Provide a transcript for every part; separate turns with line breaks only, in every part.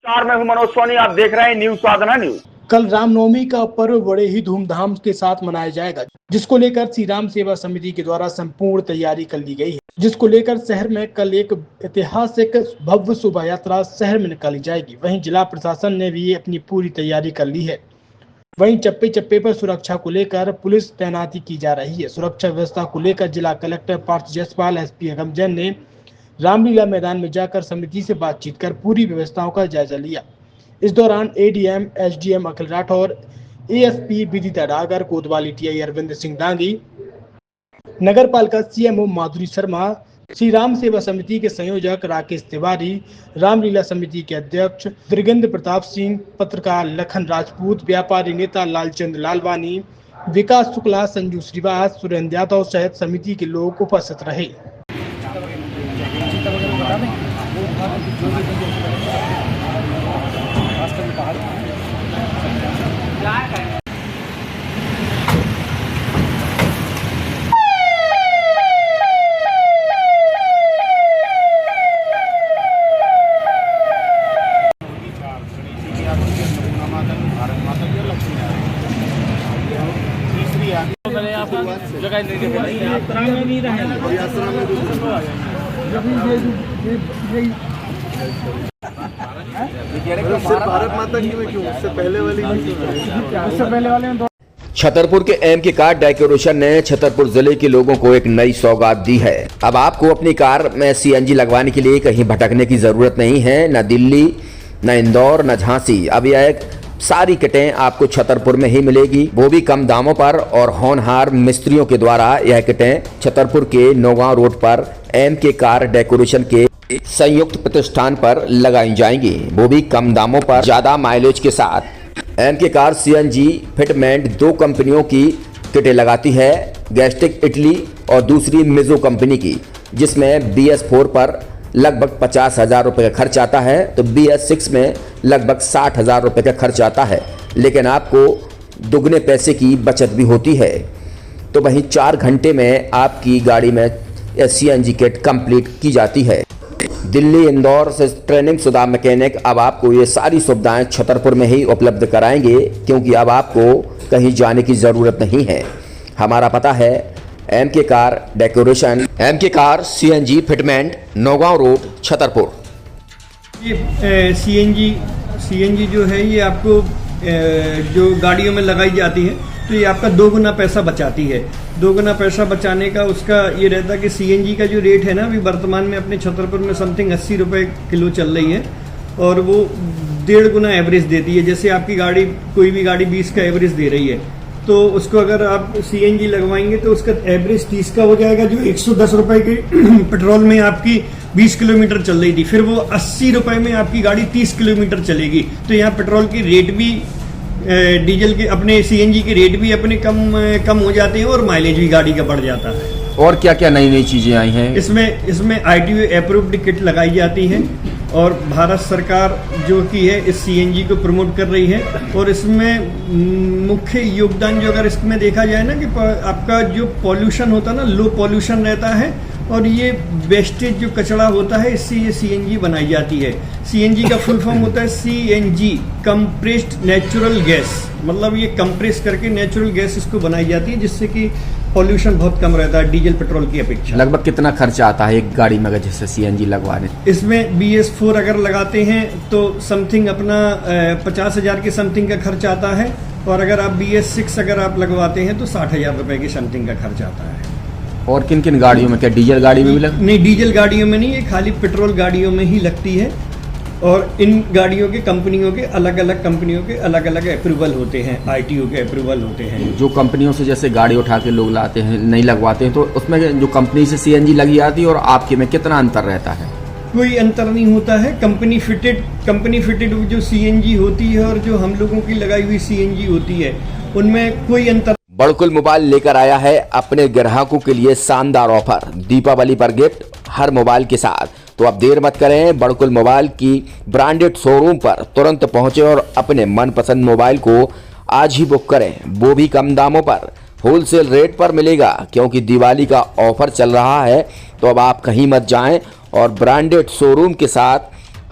मैं हूं मनोज सोनी, आप देख रहे हैं न्यूज साधना न्यूज।
कल रामनवमी का पर्व बड़े ही धूमधाम के साथ मनाया जाएगा, जिसको लेकर श्री राम सेवा समिति के द्वारा संपूर्ण तैयारी कर ली गई है। जिसको लेकर शहर में कल एक ऐतिहासिक भव्य शोभा यात्रा शहर में निकाली जाएगी। वहीं जिला प्रशासन ने भी अपनी पूरी तैयारी कर ली है। वहीं चप्पे चप्पे पर सुरक्षा को लेकर पुलिस तैनाती की जा रही है। सुरक्षा व्यवस्था को लेकर जिला कलेक्टर पार्थ जसपाल, एसपी अगम जैन ने रामलीला मैदान में जाकर समिति से बातचीत कर पूरी व्यवस्थाओं का जायजा लिया। इस दौरान एडीएम, एसडीएम अखिल राठौर, एएसपी विदिता डागर, कोतवाली टीआई अरविंद सिंह डांगी, नगर पालिका सीएमओ माधुरी शर्मा, श्री राम सेवा समिति के संयोजक राकेश तिवारी, रामलीला समिति के अध्यक्ष त्रिगेंद्र प्रताप सिंह, पत्रकार लखन राजपूत, व्यापारी नेता लालचंद लालवानी, विकास शुक्ला, संजू श्रीवास, सुरेंद्र यादव सहित समिति के लोग उपस्थित रहे।
भारत माता की में क्यों उससे पहले वाली
छतरपुर के एम के कार डेकोरेशन ने छतरपुर जिले के लोगों को एक नई सौगात दी है। अब आपको अपनी कार में सीएनजी लगवाने के लिए कहीं भटकने की जरूरत नहीं है, न दिल्ली, न इंदौर, न झांसी। अब यह एक सारी किटें आपको छतरपुर में ही मिलेगी, वो भी कम दामों पर और होनहार मिस्त्रियों के द्वारा। यह किटें छतरपुर के नौगांव रोड पर एम के कार डेकोरेशन के संयुक्त प्रतिष्ठान पर लगाई जाएंगी, वो भी कम दामों पर, ज्यादा माइलेज के साथ। एम के कार सीएनजी फिटमेंट 2 कंपनियों की किटें लगाती है, गैस्टिक इटली और दूसरी मिजो कंपनी की, जिसमें BS4 पर लगभग 50,000 रुपये का खर्च आता है, तो BS6 में लगभग 60,000 रुपये का खर्च आता है। लेकिन आपको दुगने पैसे की बचत भी होती है। तो वहीं 4 घंटे में आपकी गाड़ी में सीएनजी किट कंप्लीट की जाती है। दिल्ली, इंदौर से ट्रेनिंग शुदा मैकेनिक अब आपको ये सारी सुविधाएं छतरपुर में ही उपलब्ध कराएंगे, क्योंकि अब आपको कहीं जाने की ज़रूरत नहीं है। हमारा पता है एम के कार डेकोरेशन, एम के car CNG fitment, Naugaon road, Chhatarpur.
ये सीएनजी जो है ये आपको जो गाड़ियों में लगाई जाती है, तो ये आपका 2 गुना पैसा बचाती है। 2 गुना पैसा बचाने का उसका ये रहता है कि सीएनजी का जो रेट है ना, अभी वर्तमान में अपने छतरपुर में समथिंग 80 रुपये किलो चल रही है, और वो 1.5 गुना एवरेज देती है। जैसे आपकी गाड़ी, कोई भी गाड़ी 20 का एवरेज दे रही है, तो उसको अगर आप सीएनजी लगवाएंगे तो उसका एवरेज 30 का हो जाएगा। जो 110 रुपए के पेट्रोल में आपकी 20 किलोमीटर चल रही थी, फिर वो 80 रुपए में आपकी गाड़ी 30 किलोमीटर चलेगी। तो यहाँ पेट्रोल की रेट भी, डीजल के, अपने सीएनजी के रेट भी अपने कम हो जाते हैं और माइलेज भी गाड़ी का बढ़ जाता है।
और क्या क्या नई चीजें आई हैं
इसमें ITO अप्रूव्ड किट लगाई जाती है, और भारत सरकार जो की है इस सीएनजी को प्रमोट कर रही है। और इसमें मुख्य योगदान जो अगर इसमें देखा जाए ना, कि आपका जो पॉल्यूशन होता है ना, लो पॉल्यूशन रहता है, और ये वेस्टेज जो कचरा होता है, इससे ये सीएनजी बनाई जाती है। सीएनजी का फुल फॉर्म होता है CNG, कंप्रेस्ड नेचुरल गैस। मतलब ये कंप्रेस करके नेचुरल गैस इसको बनाई जाती है, जिससे कि पॉल्यूशन बहुत कम रहता है डीजल पेट्रोल की अपेक्षा।
लगभग कितना खर्चा आता है एक गाड़ी में अगर जैसे सीएनजी लगवाने?
इसमें BS4 अगर लगाते हैं तो समथिंग अपना 50,000 के समथिंग का खर्च आता है, और अगर आप BS6 अगर आप लगवाते हैं तो 60,000 रुपए की समथिंग का खर्च आता है।
और किन किन गाड़ियों में, क्या डीजल गाड़ी में भी
नहीं, डीजल गाड़ियों में नहीं, ये खाली पेट्रोल गाड़ियों में ही लगती है। और इन गाड़ियों के कंपनियों के अलग अलग अप्रूवल होते हैं, ITO के अप्रूवल होते हैं।
जो कंपनियों से जैसे गाड़ी उठा के लोग लाते हैं, नहीं लगवाते हैं, तो उसमें जो कंपनी से सीएनजी लगी आती है और आपके में कितना अंतर रहता है?
कोई अंतर नहीं होता है। कंपनी फिटेड जो सीएनजी होती है और जो हम लोगों की लगाई हुई सीएनजी होती है, उनमें कोई अंतर।
बड़कुल मोबाइल लेकर आया है अपने ग्राहकों के लिए शानदार ऑफर, दीपावली पर गिफ्ट हर मोबाइल के साथ। तो अब देर मत करें, बड़कुल मोबाइल की ब्रांडेड शोरूम पर तुरंत पहुंचे और अपने मनपसंद मोबाइल को आज ही बुक करें, वो भी कम दामों पर। होलसेल रेट पर मिलेगा, क्योंकि दिवाली का ऑफर चल रहा है। तो अब आप कहीं मत जाएं और ब्रांडेड शोरूम के साथ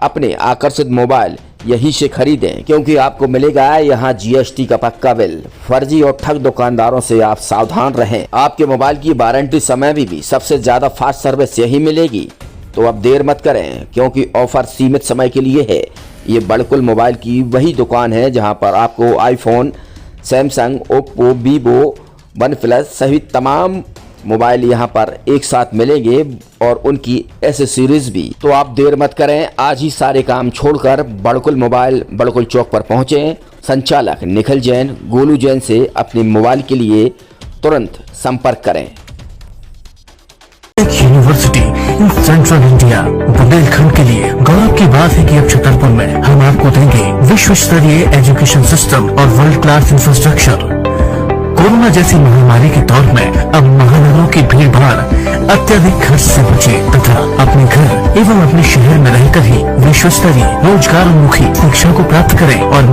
अपने आकर्षित मोबाइल यही से खरीदें, क्योंकि आपको मिलेगा यहाँ GST का पक्का बिल। फर्जी और ठग दुकानदारों से आप सावधान रहें। आपके मोबाइल की वारंटी समय में भी सबसे ज्यादा फास्ट सर्विस यही मिलेगी। तो अब देर मत करें, क्योंकि ऑफर सीमित समय के लिए है। ये बड़कुल मोबाइल की वही दुकान है जहां पर आपको iPhone, Samsung, Oppo, Vivo, OnePlus सहित तमाम मोबाइल यहां पर एक साथ मिलेंगे और उनकी एसेसरीज भी। तो आप देर मत करें, आज ही सारे काम छोड़कर बड़कुल मोबाइल बड़कुल चौक पर पहुंचें। संचालक निखिल जैन, गोलू जैन से अपने मोबाइल के लिए तुरंत संपर्क करें।
University in central India Bundelkhand के लिए गौरव की बात है कि अब छतरपुर में हम आपको देंगे विश्व स्तरीय एजुकेशन सिस्टम और वर्ल्ड क्लास इंफ्रास्ट्रक्चर। कोरोना जैसी महामारी के दौर में अब महानगरों की भीड़ भाड़ अत्यधिक खर्च से बचे तथा अपने घर एवं अपने शहर में रहकर ही विश्व स्तरीय रोजगार उन्मुखी शिक्षा को प्राप्त करें और